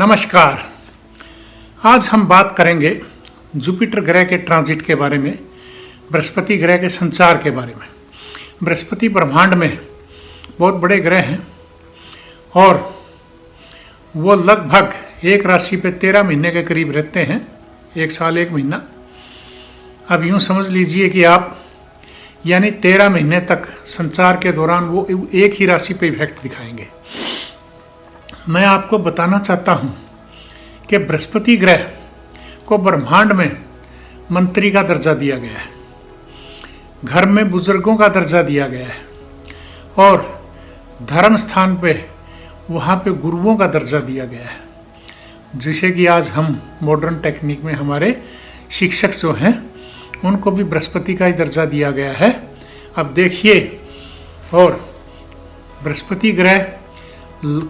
नमस्कार। आज हम बात करेंगे जुपिटर ग्रह के ट्रांजिट के बारे में, बृहस्पति ग्रह के संचार के बारे में। बृहस्पति ब्रह्मांड में बहुत बड़े ग्रह हैं और वो लगभग एक राशि पे 13 महीने के करीब रहते हैं, एक साल 1 महीना। अब यूँ समझ लीजिए कि आप यानी 13 महीने तक संचार के दौरान वो एक ही राशि पे इफेक्ट दिखाएंगे। मैं आपको बताना चाहता हूँ कि बृहस्पति ग्रह को ब्रह्मांड में मंत्री का दर्जा दिया गया है, घर में बुजुर्गों का दर्जा दिया गया है और धर्म स्थान पे वहाँ पे गुरुओं का दर्जा दिया गया है, जिसे कि आज हम मॉडर्न टेक्निक में हमारे शिक्षक जो हैं उनको भी बृहस्पति का ही दर्जा दिया गया है। अब देखिए, और बृहस्पति ग्रह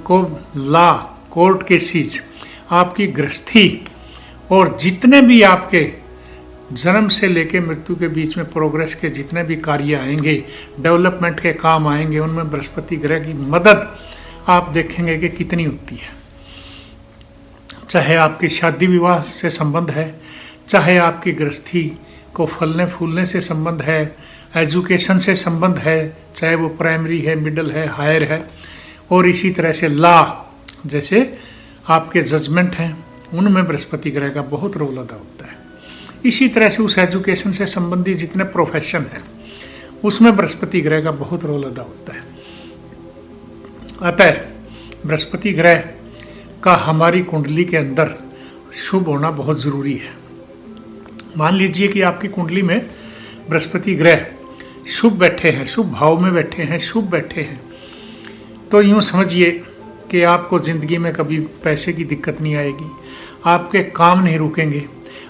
को लॉ, कोर्ट केसेस, आपकी गृहस्थी और जितने भी आपके जन्म से लेके मृत्यु के बीच में प्रोग्रेस के जितने भी कार्य आएंगे, डेवलपमेंट के काम आएंगे, उनमें बृहस्पति ग्रह की मदद आप देखेंगे कि कितनी होती है। चाहे आपकी शादी विवाह से संबंध है, चाहे आपकी गृहस्थी को फलने फूलने से संबंध है, एजुकेशन से संबंध है, चाहे वो प्राइमरी है, मिडिल है, हायर है, और इसी तरह से लॉ जैसे आपके जजमेंट हैं उनमें बृहस्पति ग्रह का बहुत रोल अदा होता है। इसी तरह से उस एजुकेशन से संबंधित जितने प्रोफेशन हैं उसमें बृहस्पति ग्रह का बहुत रोल अदा होता है। अतः बृहस्पति ग्रह का हमारी कुंडली के अंदर शुभ होना बहुत ज़रूरी है। मान लीजिए कि आपकी कुंडली में बृहस्पति ग्रह शुभ बैठे हैं, शुभ भाव में बैठे हैं, शुभ बैठे हैं, तो यूँ समझिए कि आपको ज़िंदगी में कभी पैसे की दिक्कत नहीं आएगी, आपके काम नहीं रुकेंगे,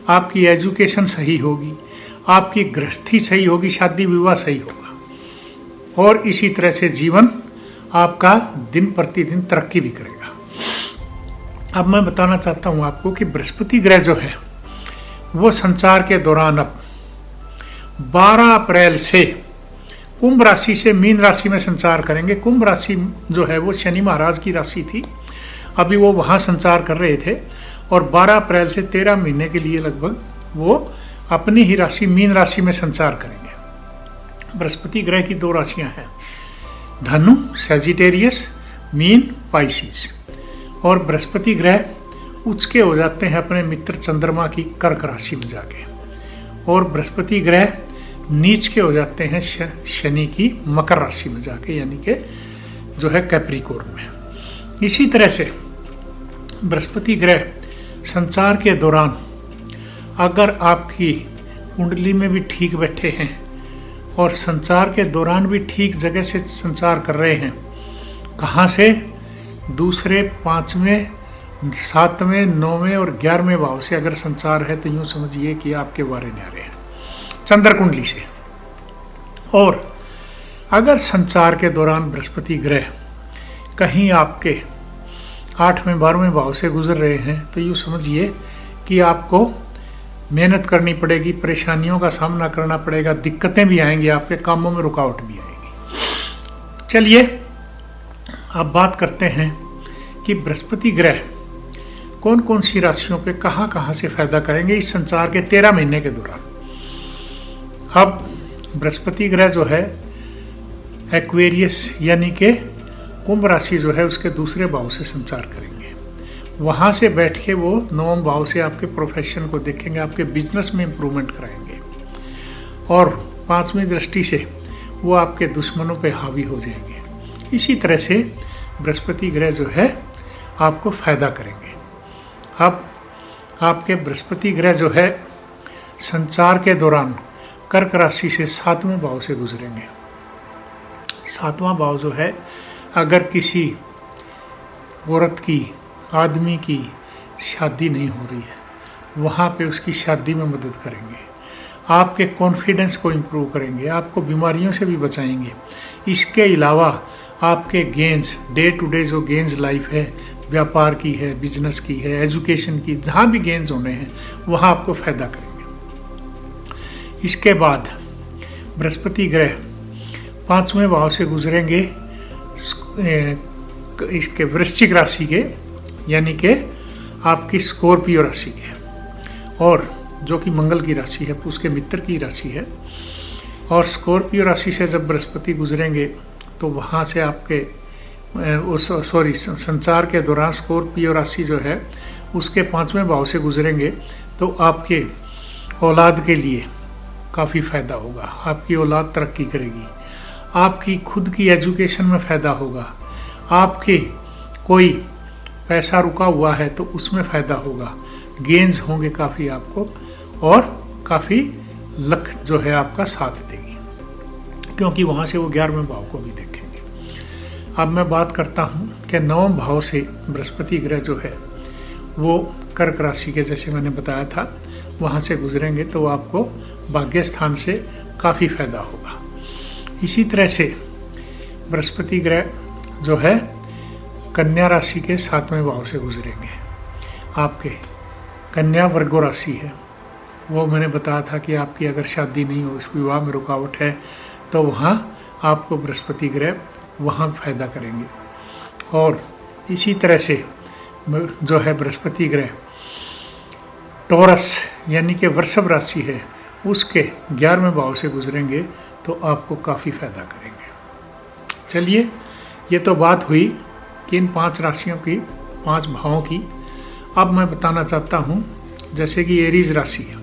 आपकी एजुकेशन सही होगी, आपकी गृहस्थी सही होगी, शादी विवाह सही होगा और इसी तरह से जीवन आपका दिन प्रतिदिन तरक्की भी करेगा। अब मैं बताना चाहता हूँ आपको कि बृहस्पति ग्रह जो है वो संचार के दौरान अब 12 अप्रैल से कुंभ राशि से मीन राशि में संचार करेंगे। कुंभ राशि जो है वो शनि महाराज की राशि थी, अभी वो वहाँ संचार कर रहे थे और 12 अप्रैल से 13 महीने के लिए लगभग वो अपनी ही राशि मीन राशि में संचार करेंगे। बृहस्पति ग्रह की 2 राशियाँ हैं, धनु सैजिटेरियस, मीन पाइसिस, और बृहस्पति ग्रह उचके हो जाते हैं अपने मित्र चंद्रमा की कर्क राशि में जाके, और बृहस्पति ग्रह नीच के हो जाते हैं शनि की मकर राशि में जाके, यानी कि जो है कैप्रिकॉर्न में। इसी तरह से बृहस्पति ग्रह संचार के दौरान अगर आपकी कुंडली में भी ठीक बैठे हैं और संचार के दौरान भी ठीक जगह से संचार कर रहे हैं, कहाँ से? दूसरे, 5वें, 7वें, 9वें और 11वें भाव से अगर संचार है तो यूँ समझिए कि आपके वारे न्यारे हैं चंद्र कुंडली से। और अगर संचार के दौरान बृहस्पति ग्रह कहीं आपके 8वें 12वें भाव से गुजर रहे हैं तो यूँ समझिए कि आपको मेहनत करनी पड़ेगी, परेशानियों का सामना करना पड़ेगा, दिक्कतें भी आएंगी, आपके कामों में रुकावट भी आएगी। चलिए अब बात करते हैं कि बृहस्पति ग्रह कौन कौन सी राशियों पे कहाँ कहाँ से फायदा करेंगे इस संचार के 13 महीने के दौरान। अब बृहस्पति ग्रह जो है एक्वेरियस यानी कि कुंभ राशि जो है उसके दूसरे भाव से संचार करेंगे। वहाँ से बैठ के वो 9वें भाव से आपके प्रोफेशन को देखेंगे, आपके बिजनेस में इम्प्रूवमेंट कराएंगे और 5वीं दृष्टि से वो आपके दुश्मनों पे हावी हो जाएंगे। इसी तरह से बृहस्पति ग्रह जो है आपको फायदा करेंगे। अब आपके बृहस्पति ग्रह जो है संचार के दौरान कर्क राशि से 7वें भाव से गुजरेंगे। 7वां भाव जो है अगर किसी औरत की, आदमी की शादी नहीं हो रही है, वहाँ पे उसकी शादी में मदद करेंगे, आपके कॉन्फिडेंस को इम्प्रूव करेंगे, आपको बीमारियों से भी बचाएंगे। इसके अलावा आपके गेंस, डे टू डे जो गेंस लाइफ है, व्यापार की है, बिजनेस की है, एजुकेशन की, जहाँ भी गेंस होने हैं वहाँ आपको फ़ायदा करेंगे। इसके बाद बृहस्पति ग्रह 5वें भाव से गुजरेंगे इसके वृश्चिक राशि के, यानी कि आपकी स्कॉर्पियो राशि के, और जो कि मंगल की राशि है, उसके मित्र की राशि है। और स्कॉर्पियो राशि से जब बृहस्पति गुजरेंगे तो वहाँ से आपके संचार के दौरान स्कॉर्पियो राशि जो है उसके 5वें भाव से गुजरेंगे तो आपके औलाद के लिए काफ़ी फ़ायदा होगा। आपकी औलाद तरक्की करेगी, आपकी खुद की एजुकेशन में फ़ायदा होगा, आपके कोई पैसा रुका हुआ है तो उसमें फ़ायदा होगा, गेंस होंगे काफ़ी आपको, और काफ़ी लक जो है आपका साथ देगी, क्योंकि वहाँ से वो 11वें भाव को भी देखेंगे। अब मैं बात करता हूँ कि 9वें भाव से बृहस्पति ग्रह जो है वो कर्क राशि के, जैसे मैंने बताया था, वहाँ से गुजरेंगे तो आपको भाग्य स्थान से काफ़ी फायदा होगा। इसी तरह से बृहस्पति ग्रह जो है कन्या राशि के 7वें भाव से गुजरेंगे। आपके कन्या वर्गो राशि है, वो मैंने बताया था कि आपकी अगर शादी नहीं हो, इस विवाह में रुकावट है, तो वहाँ आपको बृहस्पति ग्रह वहाँ फायदा करेंगे। और इसी तरह से जो है बृहस्पति ग्रह टॉरस यानी कि वृषभ राशि है, उसके 11वें भाव से गुजरेंगे तो आपको काफ़ी फायदा करेंगे। चलिए, ये तो बात हुई कि इन 5 राशियों की, 5 भावों की। अब मैं बताना चाहता हूँ जैसे कि एरीज राशि है।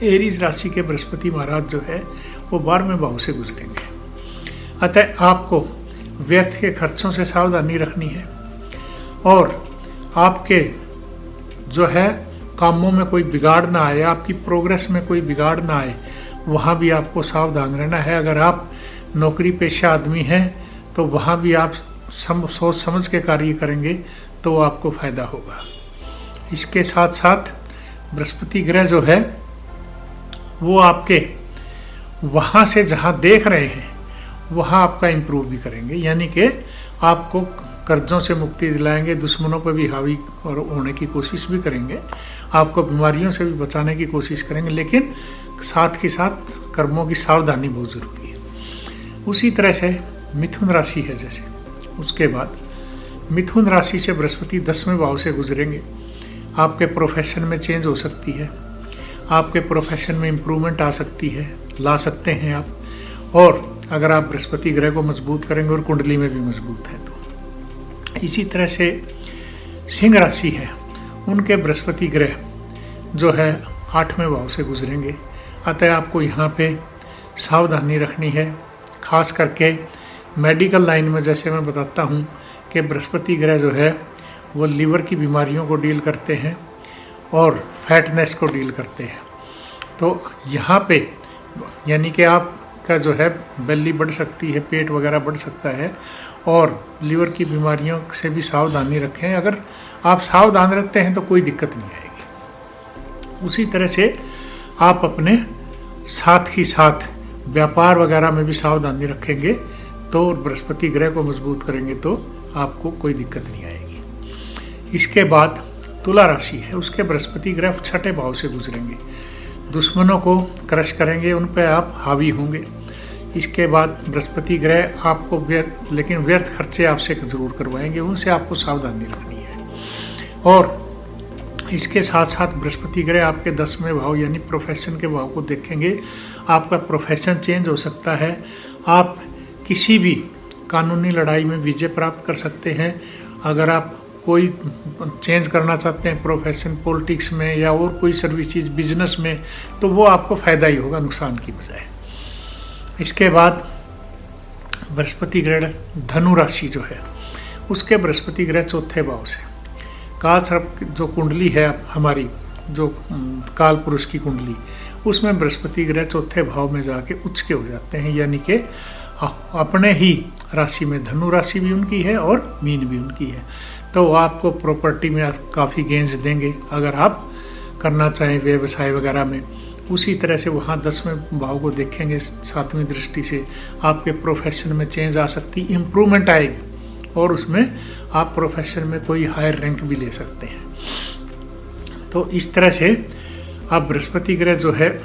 एरीज राशि के बृहस्पति महाराज जो है वो 12वें भाव से गुजरेंगे। अतः आपको व्यर्थ के खर्चों से सावधानी रखनी है, और आपके जो है कामों में कोई बिगाड़ ना आए, आपकी प्रोग्रेस में कोई बिगाड़ ना आए, वहाँ भी आपको सावधान रहना है। अगर आप नौकरी पेशा आदमी हैं तो वहाँ भी आप सोच समझ के कार्य करेंगे तो आपको फ़ायदा होगा। इसके साथ साथ बृहस्पति ग्रह जो है वो आपके वहाँ से जहाँ देख रहे हैं वहाँ आपका इम्प्रूव भी करेंगे, यानी कि आपको कर्जों से मुक्ति दिलाएंगे, दुश्मनों पर भी हावी और होने की कोशिश भी करेंगे, आपको बीमारियों से भी बचाने की कोशिश करेंगे, लेकिन साथ के साथ कर्मों की सावधानी बहुत ज़रूरी है। उसी तरह से मिथुन राशि है, जैसे उसके बाद मिथुन राशि से बृहस्पति 10वें भाव से गुजरेंगे। आपके प्रोफेशन में चेंज हो सकती है, आपके प्रोफेशन में इम्प्रूवमेंट आ सकती है, ला सकते हैं आप। और अगर आप बृहस्पति ग्रह को मजबूत करेंगे और कुंडली में भी मजबूत है तो। इसी तरह से सिंह राशि है, उनके बृहस्पति ग्रह जो है 8वें भाव से गुजरेंगे। अतः आपको यहाँ पे सावधानी रखनी है, खास करके मेडिकल लाइन में। जैसे मैं बताता हूँ कि बृहस्पति ग्रह जो है वो लीवर की बीमारियों को डील करते हैं और फैटनेस को डील करते हैं। तो यहाँ पे यानी कि आपका जो है बेली बढ़ सकती है, पेट वगैरह बढ़ सकता है, और लीवर की बीमारियों से भी सावधानी रखें। अगर आप सावधान रहते हैं तो कोई दिक्कत नहीं आएगी। उसी तरह से आप अपने साथ ही साथ व्यापार वगैरह में भी सावधानी रखेंगे तो बृहस्पति ग्रह को मजबूत करेंगे तो आपको कोई दिक्कत नहीं आएगी। इसके बाद तुला राशि है, उसके बृहस्पति ग्रह 6ठे भाव से गुजरेंगे। दुश्मनों को क्रश करेंगे, उन पर आप हावी होंगे। इसके बाद बृहस्पति ग्रह आपको लेकिन व्यर्थ खर्चे आपसे जरूर करवाएंगे, उनसे आपको सावधानी रखनी है। और इसके साथ साथ बृहस्पति ग्रह आपके 10वें भाव यानी प्रोफेशन के भाव को देखेंगे। आपका प्रोफेशन चेंज हो सकता है, आप किसी भी कानूनी लड़ाई में विजय प्राप्त कर सकते हैं। अगर आप कोई चेंज करना चाहते हैं प्रोफेशन, पॉलिटिक्स में या और कोई सर्विसेज, बिजनेस में, तो वो आपको फ़ायदा ही होगा नुकसान की बजाय। इसके बाद बृहस्पति ग्रह धनु राशि जो है, उसके बृहस्पति ग्रह 4थे भाव से, काल सर्प जो कुंडली है हमारी, जो काल पुरुष की कुंडली, उसमें बृहस्पति ग्रह 4थे भाव में जाके उच्च के हो जाते हैं, यानी कि अपने ही राशि में धनु राशि भी उनकी है और मीन भी उनकी है। तो आपको प्रॉपर्टी में काफ़ी गेंस देंगे अगर आप करना चाहें व्यवसाय वगैरह में। उसी तरह से वहाँ 10वें भाव को देखेंगे 7वीं दृष्टि से, आपके प्रोफेशन में चेंज आ सकती, इम्प्रूवमेंट आएगी, और उसमें आप प्रोफेशन में कोई हायर रैंक भी ले सकते हैं। तो इस तरह से आप बृहस्पति ग्रह जो है,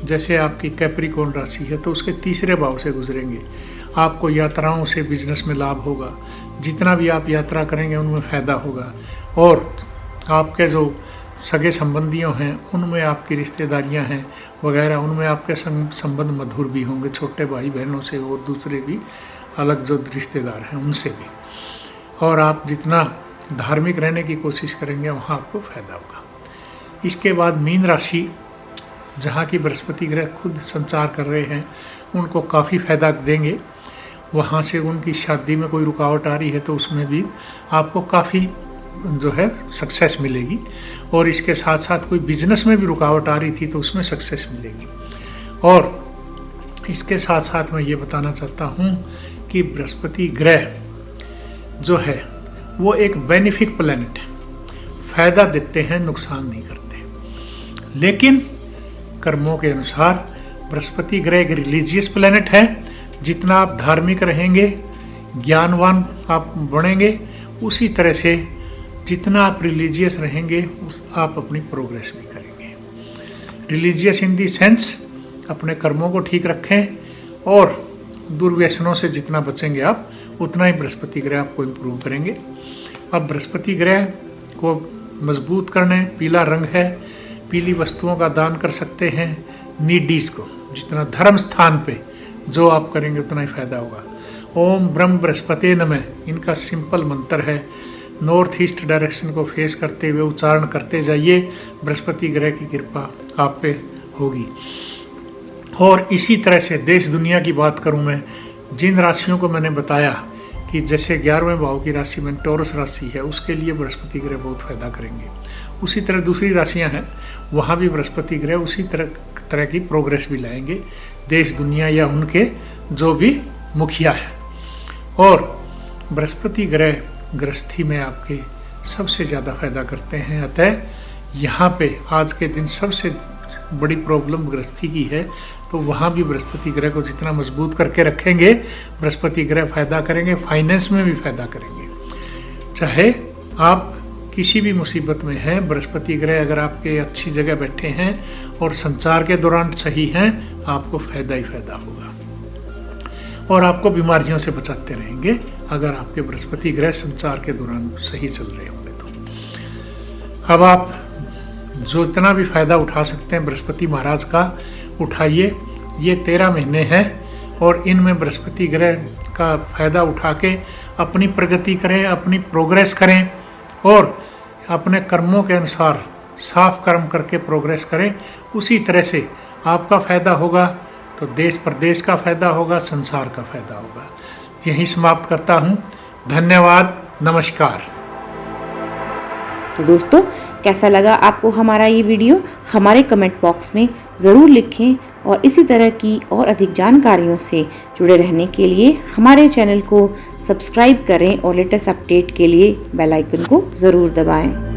जैसे आपकी कैप्रिकॉर्न राशि है तो उसके 3रे भाव से गुजरेंगे। आपको यात्राओं से बिजनेस में लाभ होगा, जितना भी आप यात्रा करेंगे उनमें फ़ायदा होगा। और आपके जो सगे संबंधियों हैं उनमें आपकी रिश्तेदारियां हैं वगैरह, उनमें आपके संबंध मधुर भी होंगे, छोटे भाई बहनों से और दूसरे भी अलग जो रिश्तेदार हैं उनसे भी। और आप जितना धार्मिक रहने की कोशिश करेंगे वहाँ आपको फायदा होगा। इसके बाद मीन राशि, जहाँ की बृहस्पति ग्रह खुद संचार कर रहे हैं, उनको काफ़ी फायदा देंगे। वहाँ से उनकी शादी में कोई रुकावट आ रही है तो उसमें भी आपको काफ़ी जो है सक्सेस मिलेगी। और इसके साथ साथ कोई बिजनेस में भी रुकावट आ रही थी तो उसमें सक्सेस मिलेगी। और इसके साथ साथ मैं ये बताना चाहता हूँ कि बृहस्पति ग्रह जो है वो एक बेनिफिक प्लैनेट है, फायदा देते हैं, नुकसान नहीं करते। लेकिन कर्मों के अनुसार बृहस्पति ग्रह एक रिलीजियस प्लैनेट है। जितना आप धार्मिक रहेंगे, ज्ञानवान आप बनेंगे, उसी तरह से जितना आप रिलीजियस रहेंगे आप अपनी प्रोग्रेस भी करेंगे। रिलीजियस इन दी सेंस अपने कर्मों को ठीक रखें और दुर्व्यसनों से जितना बचेंगे आप उतना ही बृहस्पति ग्रह आपको इम्प्रूव करेंगे। अब बृहस्पति ग्रह को मजबूत करने पीला रंग है, पीली वस्तुओं का दान कर सकते हैं नीडीज को। जितना धर्म स्थान पे जो आप करेंगे उतना ही फायदा होगा। ओम ब्रह्म बृहस्पति नमः, इनका सिंपल मंत्र है। नॉर्थ ईस्ट डायरेक्शन को फेस करते हुए उच्चारण करते जाइए, बृहस्पति ग्रह की कृपा आप पे होगी। और इसी तरह से देश दुनिया की बात करूं मैं, जिन राशियों को मैंने बताया कि जैसे 11वें भाव की राशि में टॉरस राशि है, उसके लिए बृहस्पति ग्रह बहुत फायदा करेंगे। उसी तरह दूसरी राशियां हैं, वहाँ भी बृहस्पति ग्रह उसी तरह की प्रोग्रेस भी लाएंगे देश दुनिया या उनके जो भी मुखिया है। और बृहस्पति ग्रह गृहस्थी में आपके सबसे ज़्यादा फायदा करते हैं। अतः यहाँ पे आज के दिन सबसे बड़ी प्रॉब्लम गृहस्थी की है, तो वहाँ भी बृहस्पति ग्रह को जितना मजबूत करके रखेंगे, बृहस्पति ग्रह फायदा करेंगे, फाइनेंस में भी फायदा करेंगे। चाहे आप किसी भी मुसीबत में हैं, बृहस्पति ग्रह अगर आपके अच्छी जगह बैठे हैं और संचार के दौरान सही हैं, आपको फायदा ही फायदा होगा और आपको बीमारियों से बचाते रहेंगे अगर आपके बृहस्पति ग्रह संचार के दौरान सही चल रहे होंगे तो। अब आप जो इतना भी फायदा उठा सकते हैं बृहस्पति महाराज का, उठाइए। ये 13 महीने हैं और इनमें बृहस्पति ग्रह का फायदा उठा के अपनी प्रगति करें, अपनी प्रोग्रेस करें और अपने कर्मों के अनुसार साफ कर्म करके प्रोग्रेस करें। उसी तरह से आपका फायदा होगा तो देश प्रदेश का फायदा होगा, संसार का फायदा होगा। यहीं समाप्त करता हूँ। धन्यवाद, नमस्कार। तो दोस्तों, कैसा लगा आपको हमारा ये वीडियो? हमारे कमेंट बॉक्स में ज़रूर लिखें और इसी तरह की और अधिक जानकारियों से जुड़े रहने के लिए हमारे चैनल को सब्सक्राइब करें और लेटेस्ट अपडेट के लिए बेल आइकन को ज़रूर दबाएं।